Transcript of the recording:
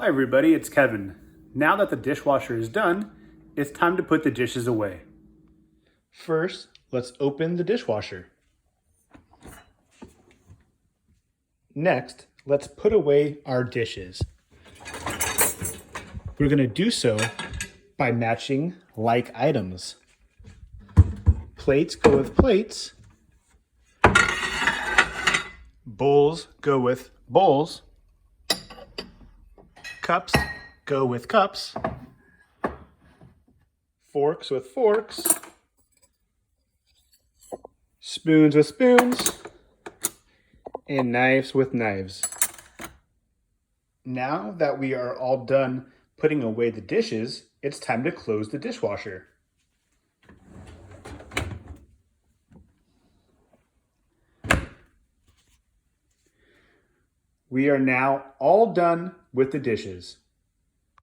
Hi everybody, it's Kevin. Now that the dishwasher is done, it's time to put the dishes away. First, let's open the dishwasher. Next, let's put away our dishes. We're going to do so by matching like items. Plates go with plates. Bowls go with bowls. Cups go with cups. Forks with forks. Spoons with spoons. And knives with knives. Now that we are all done putting away the dishes, it's time to close the dishwasher. We are now all done with the dishes.